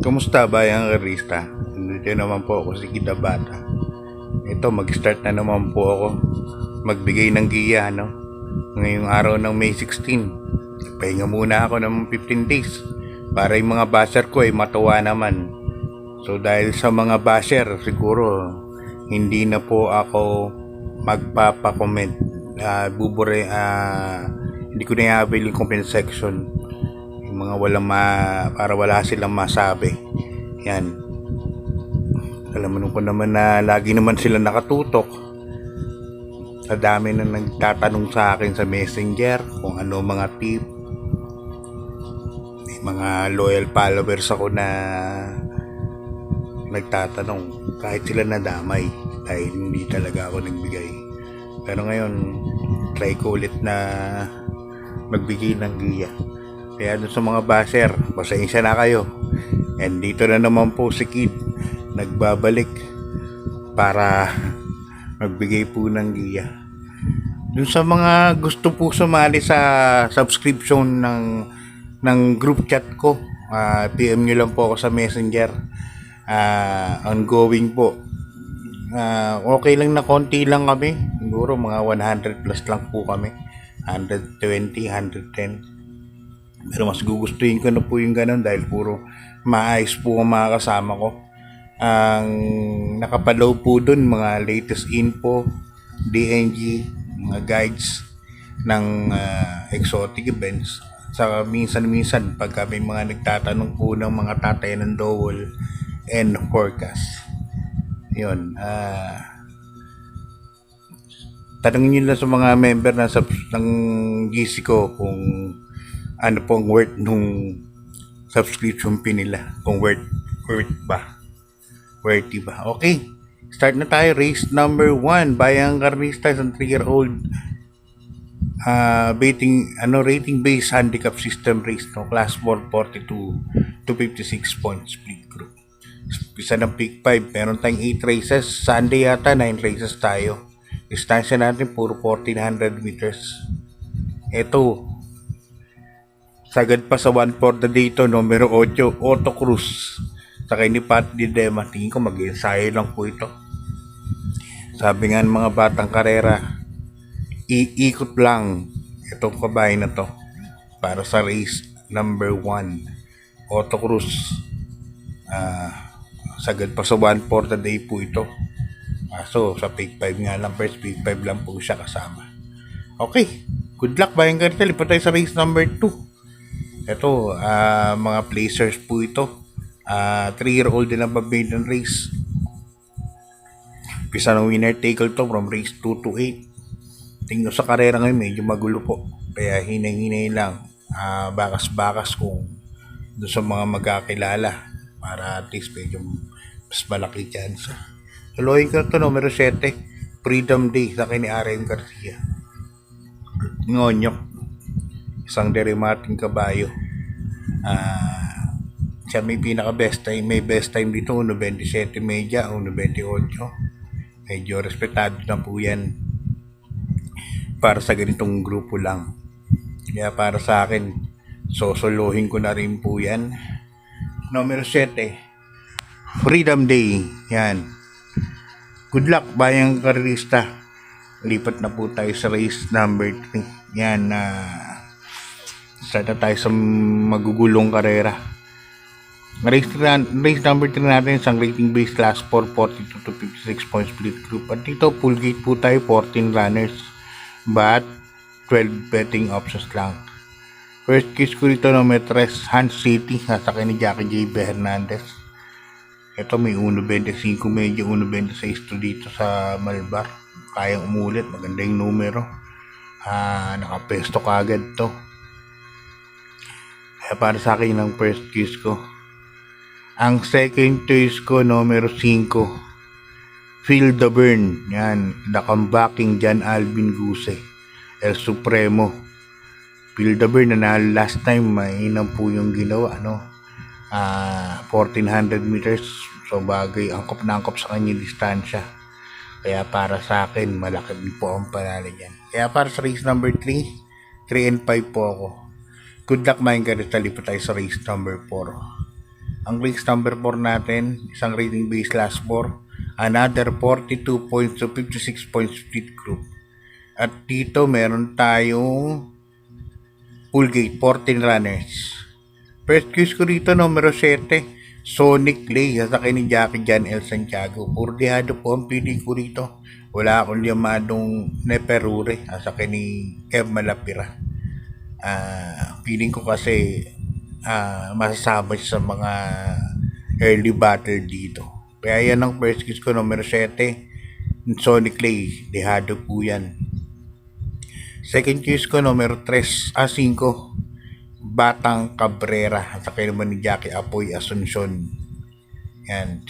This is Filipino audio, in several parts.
Kumusta bayang karista? Dito naman po ako si Kidabata. Ito, mag-start na naman po ako magbigay ng giya, no? Ngayong araw ng May 16. Pahinga muna ako ng 15 days para yung mga basher ko ay matuwa naman. So dahil sa mga basher, siguro hindi na po ako magpapakomment. Hindi ko na i-avail yung comment section. Mga para wala silang masabi. Yan. Alam mo ko naman na lagi naman sila nakatutok. Sa dami na nagtatanong sa akin sa Messenger kung ano mga tip. May mga loyal followers ako na nagtatanong kahit sila nadamay dahil hindi talaga ako nagbigay. Pero ngayon try ko ulit na magbigay ng giya. Kaya doon sa mga basher, pasensya na kayo. And dito na naman po si Kid nagbabalik para magbigay po ng giya. Doon sa mga gusto po sumali sa subscription ng group chat ko, PM nyo lang po ako sa Messenger. Ongoing po. Okay lang na konti lang kami. Siguro mga 100 plus lang po kami. 120, 110. Pero mas gugustuhin ko na po yung ganun dahil puro maayos po ang mga kasama ko. Ang nakapalaw po dun mga latest info, DNG, mga guides ng exotic events. Saka minsan pagka may mga nagtatanong po ng mga tatay ng Dowel and forecast. Yun. Tanungin nyo lang sa mga member ng GC ko kung ano pong worth nung subscription fee nila, kung worthy ba. Okay, start na tayo. Race number 1, Bayang Carnista, isang 3-year-old rating based handicap system race, no? Class 4, 42 to 56 points split group. Isa ng pick 5, meron tayong 8 races. Sunday yata 9 races tayo. Distansya natin puro 1400 meters. Ito, sagad pa sa 1 for the day to, numero 8, Auto Cruz. Sa kay ni Pat Didema, tingin ko mag-ensayo lang po ito. Sabi nga ng mga batang karera, iikot lang itong kabahay na to para sa race number 1, Auto Cruz. Sagad pa sa 1 for the day po ito. So sa pick 5 nga lang, first pick 5 lang po siya kasama. Okay, good luck Bayang Carnista. Lipat tayo sa race number 2. Ito, mga placers po ito. 3-year-old din ang maiden race. Pisa ng winner take all to from race 2 to 8. Tingnan sa karera ngayon, medyo magulo po. Kaya hinay-hinay lang. Bakas-bakas kung doon sa mga magkakilala. Para at least medyo mas malaki chance. Tuloyin ko ito, numero 7. Freedom Day sa kay ni RM Garcia. Ngonyok. Isang derimating kabayo. Siya may pinaka best time. May best time dito 1.27 media, 1.28. Medyo respetado na po yan para sa ganitong grupo lang. Kaya para sa akin, sosolohin ko na rin po yan. Numero 7, Freedom Day. Yan. Good luck Bayang Carnista. Lipat na po tayo sa race number 3. Yan. Start na tayo sa magugulong karera. Race number 3 natin, isang rating based class 4, 42 to 56 points split group. At dito, full gate po tayo, 14 runners. But 12 betting options lang. First kiss ko dito ng Metres Hans City, nasa kay ni Jackie J. B. Hernandez. Ito may 1.25 medyo 1.26 to dito sa Malbar. Kayang umulit, maganda yung numero. Nakapesto kagad to. Kaya para sa akin ang first kiss ko. Ang second choice ko, numero 5, Feel the Burn. Yan, the comebacking John Alvin Guse, El Supremo. Feel the Burn na last time mainam po yung ginawa, no? 1400 meters. So bagay, angkop na angkop sa kanya distansya. Kaya para sa akin, malaki din po ang panalo yan. Kaya para sa race number 3 and 5 po ako. Good luck Bayang Carnista. Lipat tayo sa race number 4. Ang race number 4 natin, isang rating base last 4, another 42 points to 56 points split group. At dito meron tayong full gate, 14 runners. First choice ko rito, numero 7, Sonic Lay, sasakay ni Jackie Jan L. Santiago. Puro dihado po ang pili ko rito. Wala akong liyamadong Neperure, sasakay ni Kev Malapira. Feeling ko kasi masasama siya sa mga early battle dito. Kaya yan ang first choice ko, numero 7, Sonic Lay, dihado po yan. Second choice ko, numero 5, Batang Cabrera, sa kayo naman ni Jackie Apoy Asuncion. Yan.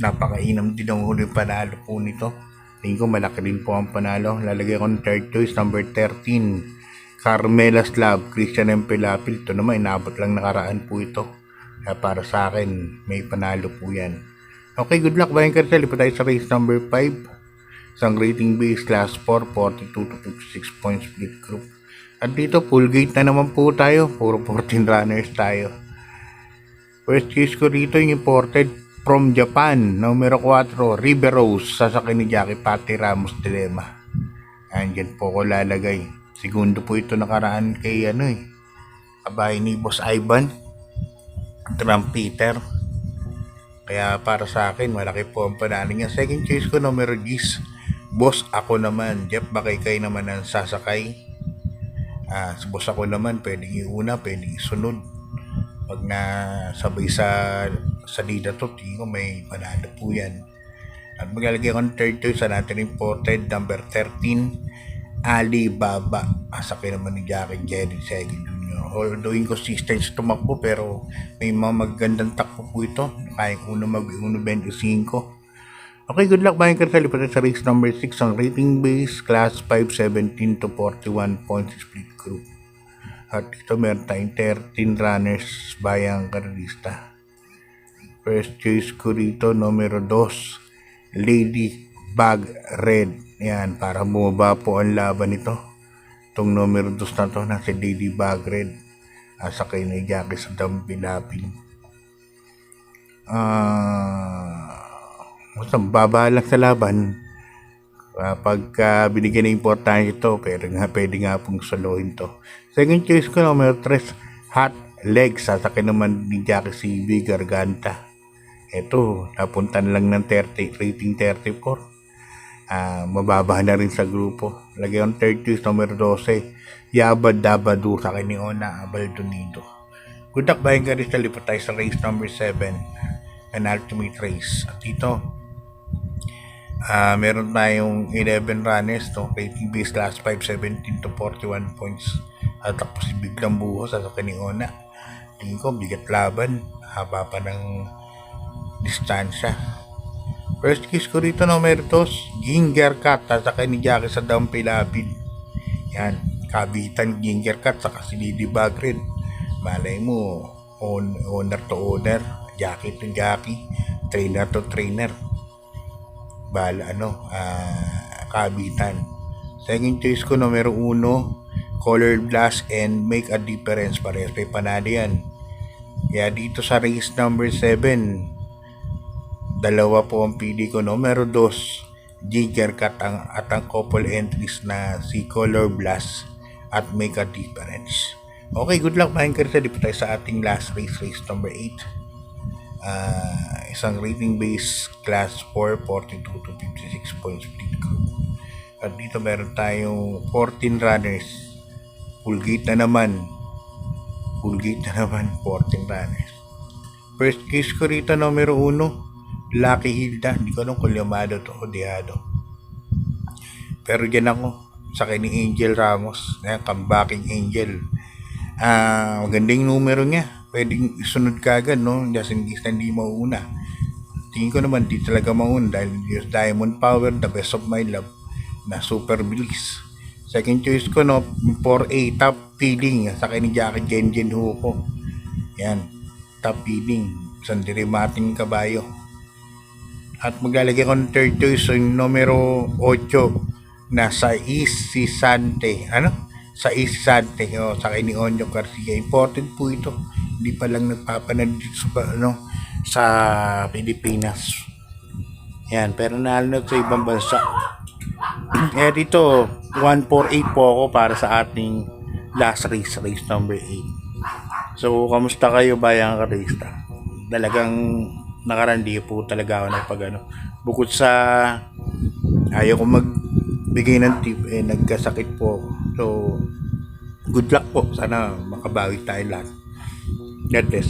Napakainam din ang huling panalo po nito. Tingin ko malaki din po ang panalo. Lalagay ko ng third choice, number 13, Carmela's Love, Christian M. Pilapil. Ito naman, inabot lang nakaraan po ito. Kaya para sa akin, may panalo po yan. Okay, good luck. Bayan ka rin. Lipat tayo sa race number 5. Isang rating base class 4, 42 to 56 points split group. At dito, full gate na naman po tayo. Puro 14 runners tayo. First choice ko rito yung imported from Japan, numero 4, River Rose, sasakay ni Jackie Pati Ramos Dilema. Andyan po ko lalagay. Segundo po ito nakaraan kay kabay ni Boss Ivan, Trumpeter. Kaya para sa akin, malaki po ang panalo niya. Second choice ko, numero 10, Boss Ako Naman, Jeff Bakaykay naman ang sasakay. Sa Boss Ako Naman, pwedeng iuna, pwedeng isunod. Pag nasabay sa salida to, tingin ko may panalo po yan. At maglalagay ko ng third choice sa natin imported, number 13, Alibaba. Sasakay naman ni Jackie Jerry Seguin Jr. Although inconsistent sa tumakbo, pero may mga magagandang takbo po ito. Kaya ko na mag-1.25. Okay, good luck. Bayan ka sa lipat sa race number 6, ang rating base, class 5, 17 to 41 points split group. At ito meron tayong 13 runners bayang karalista. First choice ko rito, numero 2, Lady Bag Red. Yan, para bumaba po ang laban nito. Itong numero 2 na to, na si Lady Bag Red. Sakay na Jackie sa Dampilapin. Baba lang sa laban. Pagka binigyan ng importansya ito, pero pwede nga pong solohin to. Second choice ko, numero 3, Hot Legs, sasakay naman ni Jackie si B. Garganta. Ito, napunta lang ng 30, rating 34. Mababa na rin sa grupo. Lagay ang third choice, numero 12, Yabad Dabadu, sakay ni Ona Abaldonido. Good luck. Bayan ka rin sa lipat tayo sa race number 7, an ultimate race. At ito, meron tayong 11 runners to, rating base class 5, 17 to 41 points. At tapos si Biglang Buhos sa Kaniona. Tingin ko bigat laban, haba pa ng distansya. First kiss ko rito, numero 2, Ginger Cat, sasakay ni Jackie sa Dampilapin. Yan, kabitan Ginger Cat saka si Lady Bagred. Malay mo, owner to owner, Jackie to Jackie, trainer to trainer. Kabitan. Second choice ko, numero 1, Color Blast and Make a Difference. Parehas may panalo yan. Kaya dito sa race number 7, dalawa po ang pili ko. Numero 2, Ginger Cat at ang couple entries na si Color Blast at Make a Difference. Okay, good luck. Mahin ka rin tayo sa ating last race, race number 8. Isang rating base class 4, 42 to 56 points split group. At dito meron tayong 14 runners. Full gate na naman, 14 runners. First case ko rito, numero 1, Lucky Hilda. Hindi ko alam kung Yamado to o Diado, pero dyan ako sa kay ni Angel Ramos, comebacking Angel. Maganda yung numero niya, pwedeng isunod ka agad, no? Just in case na hindi mauna. Tingin ko naman di talaga mauna dahil yung Diamond Power, the best of my love, na super bilis. Second choice ko, 4A, top feeding, sa kay ni Jackie Genjen Huko. Yan, top feeding, sandirimating kabayo. At maglalagay ko ng third choice, yung numero 8, na sa Isisante. Sa Isisante, sa kay ni Onyo Garcia. Important po ito. di pa lang nagpapanad dito sa Pilipinas. Yan, pero nalunod sa ibang bansa. Eh dito, 148 po ako para sa ating last race number 8. So, kamusta kayo bayang karista? Talagang nakarandi po talaga ako ng bukod sa ayaw ko magbigay ng tip, nagkasakit po ako. So, good luck po. Sana makabawi tayo lahat. God bless.